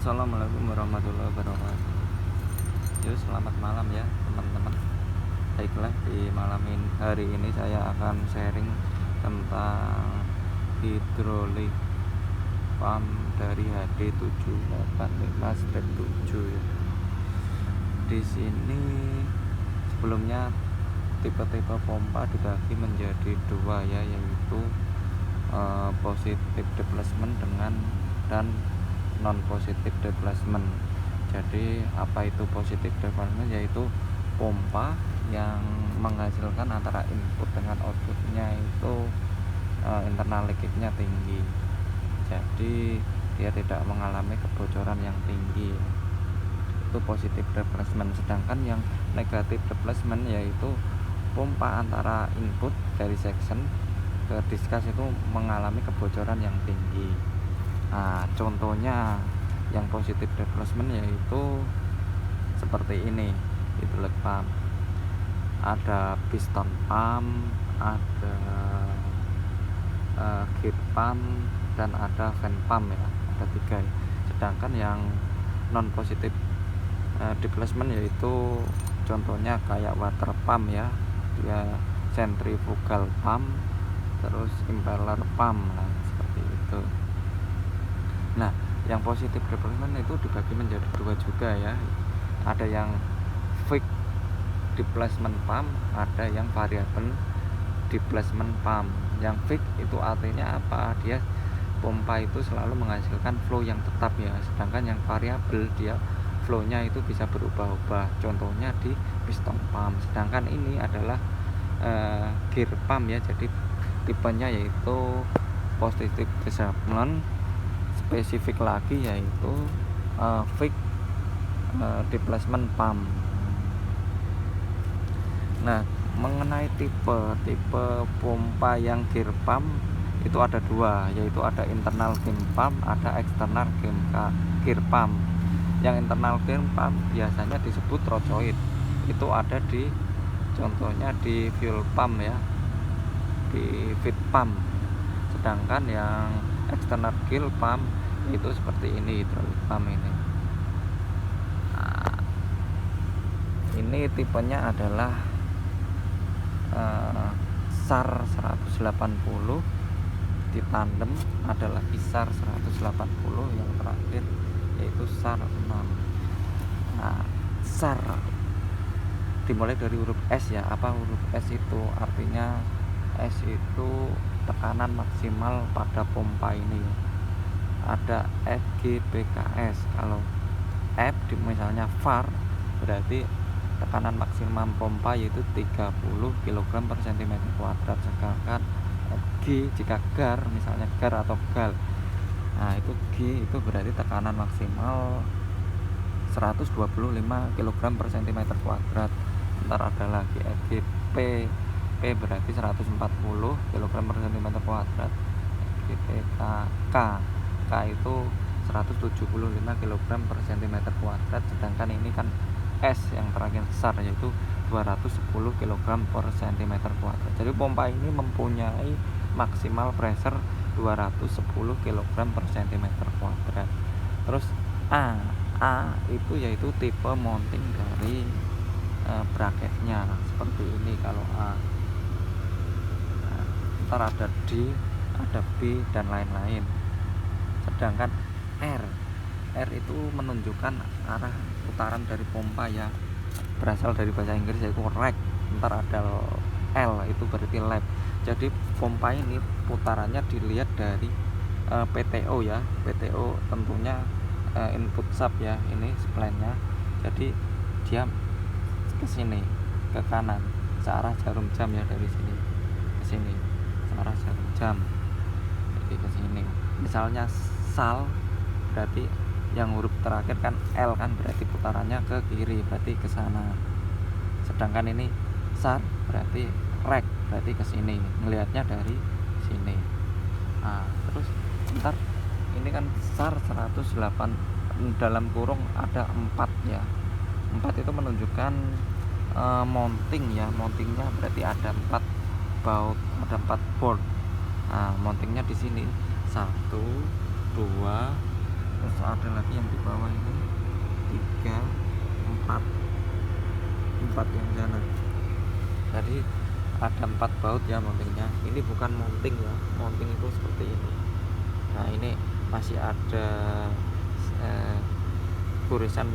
Assalamualaikum warahmatullahi wabarakatuh. Yuk, selamat malam ya teman-teman. Baiklah, di hari ini saya akan sharing tentang hidrolik pump dari HD 785-7 ya. Di sini sebelumnya tipe-tipe pompa dibagi menjadi dua ya, yaitu positive displacement dan non positive displacement. Jadi apa itu positive displacement? Yaitu pompa yang menghasilkan antara input dengan outputnya itu internal leakage-nya tinggi, jadi dia tidak mengalami kebocoran yang tinggi, itu positive displacement. Sedangkan yang negative displacement yaitu pompa antara input dari section ke discuss itu mengalami kebocoran yang tinggi. Nah, contohnya yang positive displacement yaitu seperti ini, hidrolik pump. Ada piston pump, ada gear pump, dan ada fan pump ya, ada 3 ya. Sedangkan yang non positive displacement yaitu contohnya kayak water pump ya, dia centrifugal pump, terus impeller pump, nah seperti itu. Nah, yang positif displacement itu dibagi menjadi dua juga ya. Ada yang fixed displacement pump, ada yang variable displacement pump. Yang fixed itu artinya apa? Dia pompa itu selalu menghasilkan flow yang tetap ya. Sedangkan yang variabel dia flow-nya itu bisa berubah-ubah. Contohnya di piston pump. Sedangkan ini adalah gear pump ya. Jadi tipenya yaitu positive displacement. Spesifik lagi yaitu fixed displacement pump. Nah, mengenai tipe pompa yang gear pump itu ada dua, yaitu ada internal gear pump, ada external gear pump. Yang internal gear pump biasanya disebut trochoid, itu ada di contohnya di fuel pump ya, di feed pump. Sedangkan yang external gear pump itu seperti ini, hidrolik pump ini. Nah, ini tipenya adalah SAR 180, di tandem ada lagi SAR 180, yang terakhir yaitu SAR 6. Nah, SAR dimulai dari huruf S ya. Apa huruf S itu? Artinya S itu tekanan maksimal pada pompa ini ya. Ada FGBKS. Kalau F misalnya VAR berarti tekanan maksimum pompa yaitu 30 kg per cm kuadrat. Sedangkan G jika gar, misalnya gar atau gal, nah itu G itu berarti tekanan maksimal 125 kg per cm kuadrat. Ntar ada lagi FGP, P berarti 140 kg per cm kuadrat. FGP K itu 175 kg per cm kuadrat. Sedangkan ini kan S yang terakhir SAR yaitu 210 kg per cm kuadrat. Jadi pompa ini mempunyai maksimal pressure 210 kg per cm kuadrat. Terus A itu yaitu tipe mounting dari bracketnya seperti ini kalau A. Nah, ntar ada D, ada B dan lain-lain. Sedangkan R itu menunjukkan arah putaran dari pompa ya, berasal dari bahasa Inggris yaitu rake. Ntar ada L itu berarti lap. Jadi pompa ini putarannya dilihat dari PTO ya. PTO tentunya input sub ya, ini supply-nya. Jadi dia ke sini, ke kanan, searah jarum jam ya, dari sini ke sini searah jarum jam. Jadi ke sini. Misalnya SAL berarti yang huruf terakhir kan L kan, berarti putarannya ke kiri, berarti ke sana. Sedangkan ini SAR berarti rek, berarti ke sini, ngelihatnya dari sini. Nah, terus ntar ini kan SAR 108 dalam kurung ada 4 ya. 4 itu menunjukkan mounting ya. Mountingnya berarti ada 4 baut, ada 4 board. Nah, mountingnya di sini 1, 2, Terus ada lagi yang di bawah ini 3 4 yang sana. Jadi ada 4 baut ya mountingnya. Ini bukan mounting ya, mounting itu seperti ini. Nah ini masih ada goresan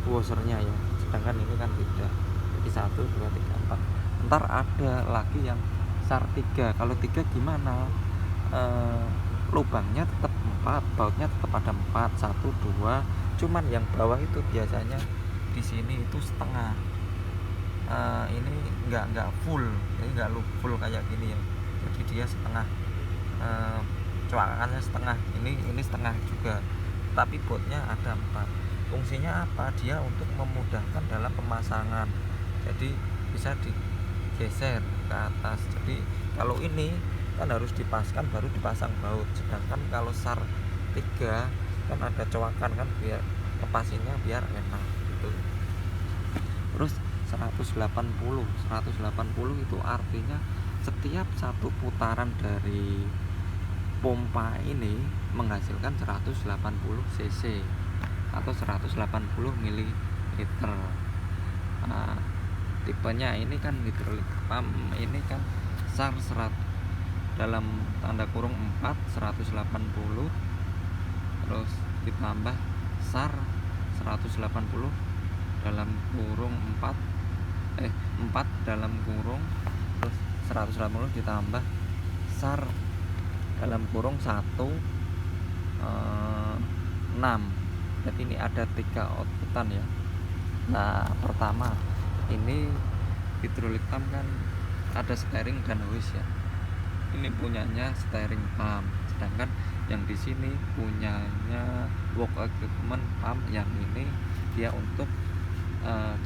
washernya ya, sedangkan ini kan tidak. Jadi 1 2 3 4. Ntar ada lagi yang SAR 3. Kalau 3 gimana? Lubangnya tetap 4, bautnya tetap ada 4 1 2, cuman yang bawah itu biasanya di sini itu setengah. Ini enggak full, ini enggak full kayak gini ya, jadi dia setengah, coakannya setengah, ini setengah juga, tapi bautnya ada 4. Fungsinya apa? Dia untuk memudahkan dalam pemasangan, jadi bisa digeser ke atas. Jadi kalau ini kan harus dipaskan baru dipasang baut, sedangkan kalau SAR 3 kan ada coakan kan, biar lepasinnya biar enak gitu. Terus 180 itu artinya setiap satu putaran dari pompa ini menghasilkan 180 cc atau 180 ml. Nah, tipenya ini kan hidrolik pump, ini kan SAR dalam tanda kurung 4 180, terus ditambah SAR 180 dalam kurung 4 dalam kurung, terus 180 ditambah SAR dalam kurung 1 6. Jadi ini ada 3 outputan ya. Nah pertama ini hidrolik pump kan ada steering dan hose ya, ini punyanya steering pump, sedangkan yang di sini punyanya work equipment pump. Yang ini dia untuk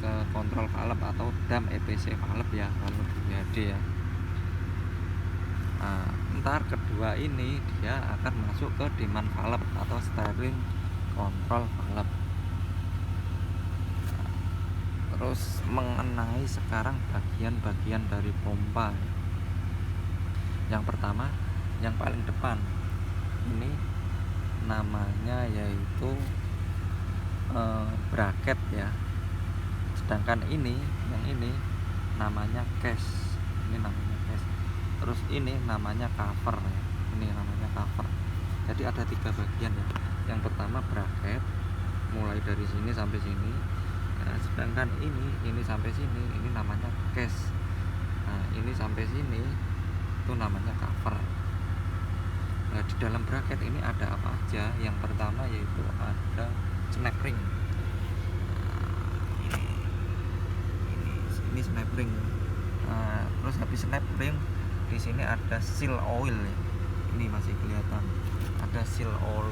ke kontrol valve atau dam EPC valve ya, kalau WD ya. Nah, ntar kedua ini dia akan masuk ke demand valve atau steering control valve. Terus mengenai sekarang bagian-bagian dari pompa, yang pertama yang paling depan ini namanya yaitu bracket ya, sedangkan yang ini namanya case, terus ini namanya cover ya, ini namanya cover. Jadi ada 3 bagian ya. Yang pertama bracket mulai dari sini sampai sini. Nah, sedangkan ini sampai sini ini namanya case. Nah ini sampai sini itu namanya cover. Nah di dalam bracket ini ada apa aja? Yang pertama yaitu ada snap ring. Ini snap ring. Nah, terus habis snap ring di sini ada seal oil ya. Ini masih kelihatan ada seal oil.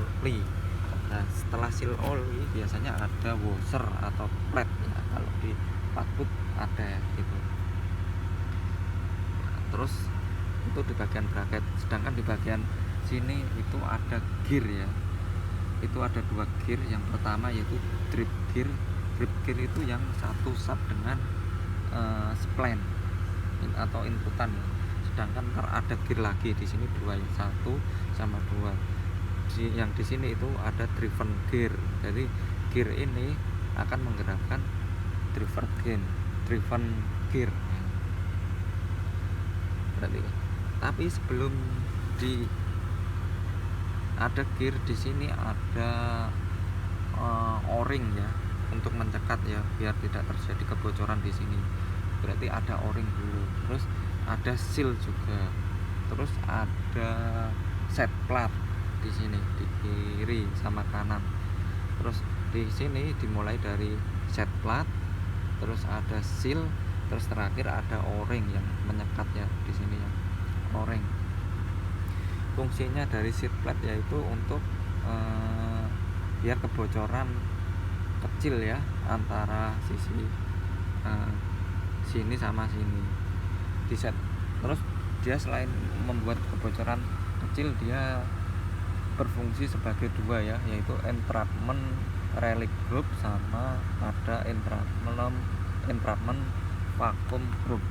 Nah setelah seal oil biasanya ada washer atau plate ya, kalau di Padbook ada gitu. Terus itu di bagian bracket, sedangkan di bagian sini itu ada gear ya. Itu ada 2 gear. Yang pertama yaitu drip gear. Drip gear itu yang satu sub dengan spline atau inputan ya. Sedangkan ada gear lagi di sini 2, yang 1 sama 2. Yang di sini itu ada driven gear. Jadi gear ini akan menggerakkan driven gear. Berarti, tapi sebelum ada gear di sini ada o-ring ya, untuk mencekat ya biar tidak terjadi kebocoran di sini. Berarti ada o-ring dulu, terus ada seal juga, terus ada set plat di sini di kiri sama kanan. Terus di sini dimulai dari set plat, terus ada seal, terus terakhir ada o-ring yang menyekat ya di sini ya, o-ring. Fungsinya dari seat plate yaitu untuk biar kebocoran kecil ya antara sisi sini sama sini di set. Terus dia selain membuat kebocoran kecil, dia berfungsi sebagai 2 ya, yaitu entrapment relic group sama ada entrapment vacuum group.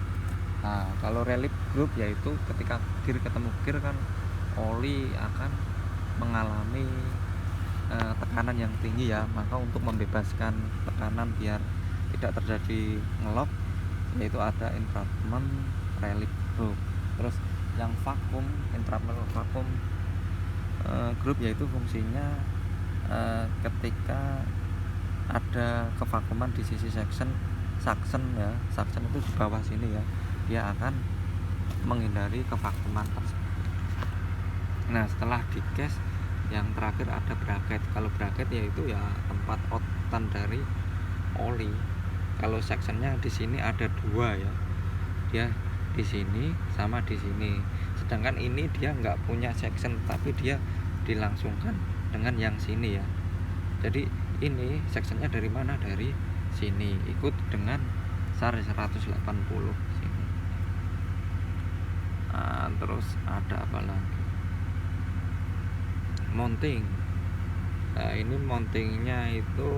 Nah kalau relic group yaitu ketika gear ketemu gear kan oli akan mengalami tekanan yang tinggi ya, maka untuk membebaskan tekanan biar tidak terjadi ngelok, yaitu ada entrapment relief group. Terus yang vakum, entrapment vakum group, yaitu fungsinya ketika ada kevakuman di sisi suction ya, suction itu di bawah sini ya, dia akan menghindari kevakuman tersebut. Nah, setelah di gas, yang terakhir ada bracket. Kalau bracket yaitu ya tempat outan dari oli. Kalau sectionnya di sini ada dua ya, dia di sini sama di sini. Sedangkan ini dia nggak punya section, tapi dia dilangsungkan dengan yang sini ya. Jadi ini sectionnya dari mana? Dari sini, ikut dengan SAR 180 sini. Nah, terus ada apa lagi? Mounting. Nah, ini mountingnya itu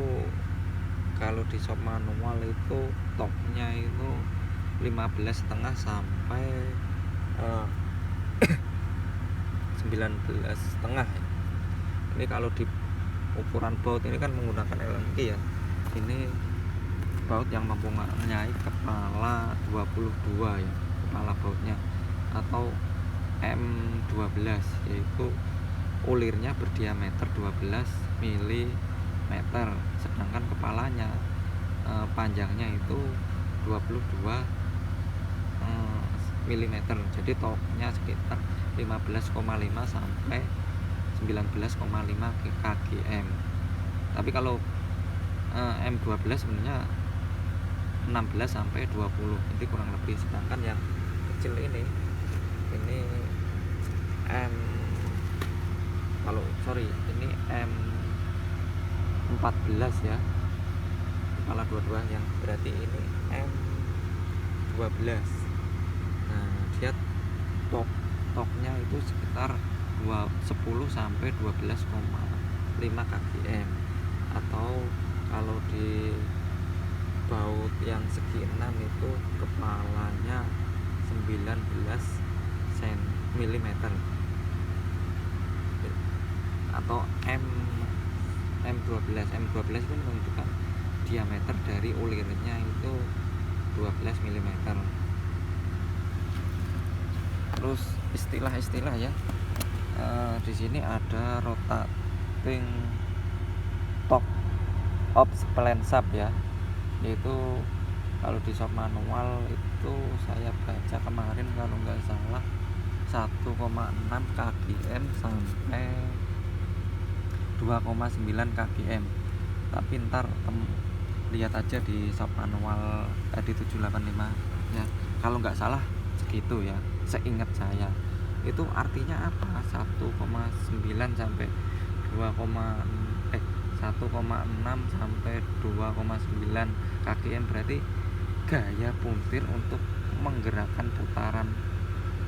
kalau di shop manual itu toknya itu 15,5 sampai 19,5. Ini kalau di ukuran baut ini kan menggunakan LMK ya. Ini baut yang mempunyai kepala 22 ya, kepala bautnya, atau M12, yaitu ulirnya berdiameter 12 mm, sedangkan kepalanya panjangnya itu 22 mm. Jadi toknya sekitar 15,5 sampai 19,5 kgm. Tapi kalau M12 sebenarnya 16 sampai 20, jadi kurang lebih. Sedangkan yang kecil ini ini M14 ya, kepala 22, yang berarti ini M12. Nah, dia toknya itu sekitar 10 sampai 12,5 kgm, atau kalau di baut yang segi 6 itu kepalanya 19 mm, atau M12 itu menunjukkan diameter dari ulirnya itu 12 mm. Terus istilah-istilah ya, di sini ada rotating torque of plane shaft ya, yaitu kalau di shop manual itu saya baca kemarin kalau nggak salah 1,6 kgm sampai 2,9 kgm. Tapi ntar lihat aja di shop manual di 785 ya, kalau nggak salah segitu ya, seingat saya. Itu artinya apa? 1,9 sampai 1,6 sampai 2,9 kgm berarti gaya puntir untuk menggerakkan putaran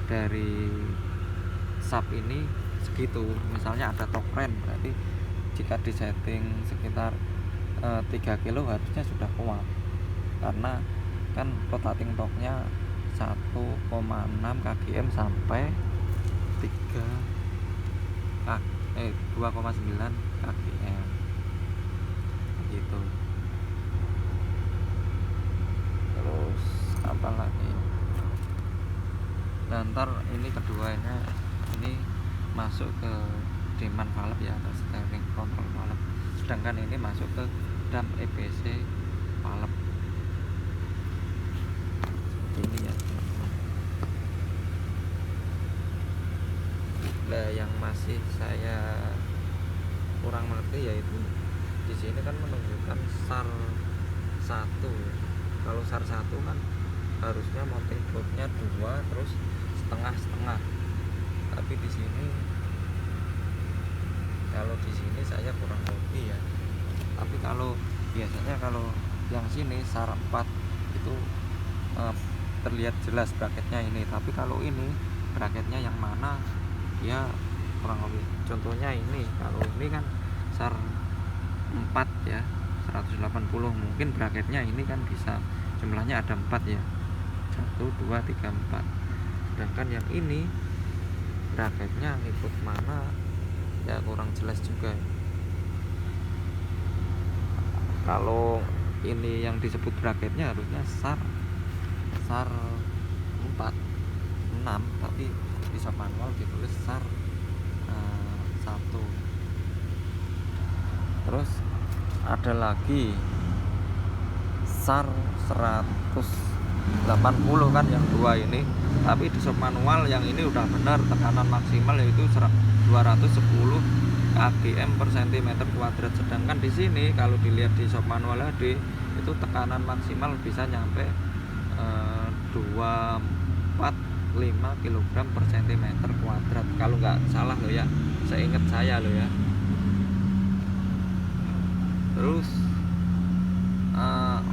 dari shaft ini segitu. Misalnya ada torque wrench, berarti jika disetting sekitar 3 kilo harusnya sudah kuat, karena kan rotating torque-nya 1,6 kgm sampai 2,9 kgm gitu. Terus apa lagi? Dan ntar ini keduanya ini masuk ke demand valve ya, atau steering control valve, sedangkan ini masuk ke dam EPC valve ini ya. Nah, yang masih saya kurang mengerti yaitu di sini kan menunjukkan SAR 1. Kalau SAR 1 kan harusnya mounting boardnya 2 terus setengah-setengah, tapi di sini saya kurang ngerti ya. Tapi kalau biasanya kalau yang sini SAR 4 itu terlihat jelas bracketnya ini, tapi kalau ini bracketnya yang mana ya kurang lebih. Contohnya ini, kalau ini kan SAR 4 ya, 180, mungkin bracketnya ini kan bisa jumlahnya ada 4 ya, 1, 2, 3, 4. Sedangkan yang ini bracketnya ikut mana ya kurang jelas juga. Kalau ini yang disebut bracketnya harusnya SAR 4 6, tapi bisa manual ditulis SAR 1. Terus ada lagi SAR 180 kan yang dua ini, tapi di sub manual yang ini udah benar tekanan maksimal yaitu 210 kgm per cm kuadrat, sedangkan di sini kalau dilihat di sub manual HD itu tekanan maksimal bisa nyampe 245 kg per cm kuadrat kalau nggak salah loh ya, seingat saya loh ya. Terus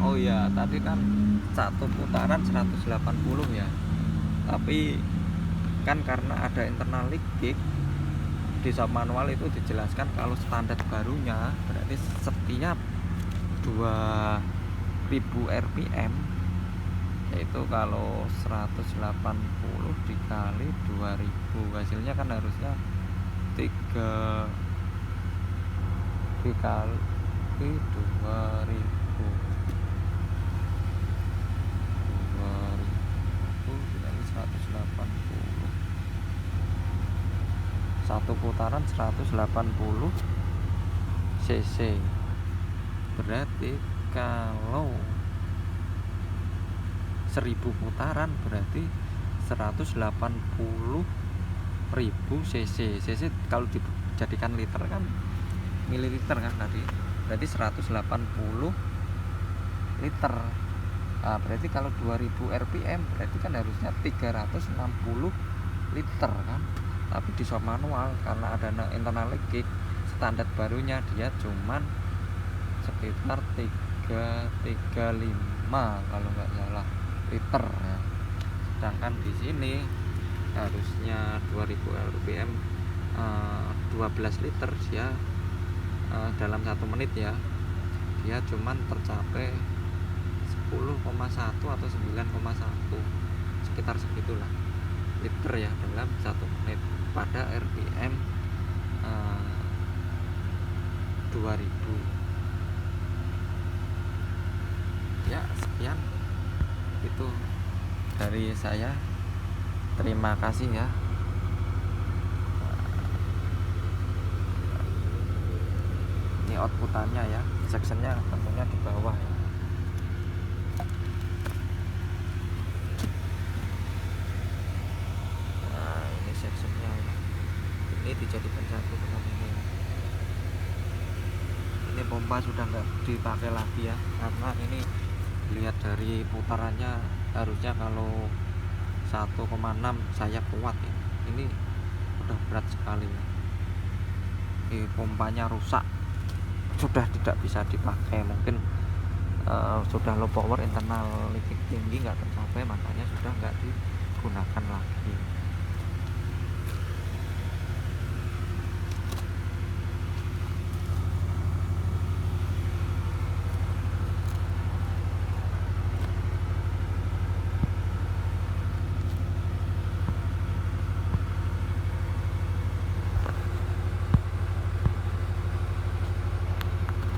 oh ya, tadi kan satu putaran 180 ya, tapi kan karena ada internal leak di sub manual itu dijelaskan kalau standar barunya berarti setiap 2000 rpm, yaitu kalau 180 dikali 2000 hasilnya kan harusnya 3 dikali 2000 dikali 180, satu putaran 180 cc, berarti kalau 1000 putaran berarti 180.000 cc. Cc kalau dijadikan liter kan mililiter kan tadi, berarti 180 liter. Berarti kalau 2000 rpm berarti kan harusnya 360 liter kan. Tapi di sub manual karena ada internal leak standar barunya dia cuman sekitar 335 kalau nggak salah liter ya. Sedangkan di sini harusnya 2000 rpm 12 liter dia dalam 1 menit ya, dia cuman tercapai 10,1 atau 9,1 sekitar segitulah liter ya dalam 1 menit pada rpm 2000 ya. Sekian itu dari saya, terima kasih ya. Ini outputannya ya, sectionnya tentunya di bawah ya. Nah ini sectionnya ya. Ini dijadikan satu dengan ini. Ini pompa sudah nggak dipakai lagi ya, karena ini lihat dari putarannya harusnya kalau 1,6 saya kuat ya, ini udah berat sekali ya. Ini pompanya rusak, sudah tidak bisa dipakai, mungkin sudah low power, internal listrik tinggi nggak tercapai, makanya sudah nggak digunakan lagi.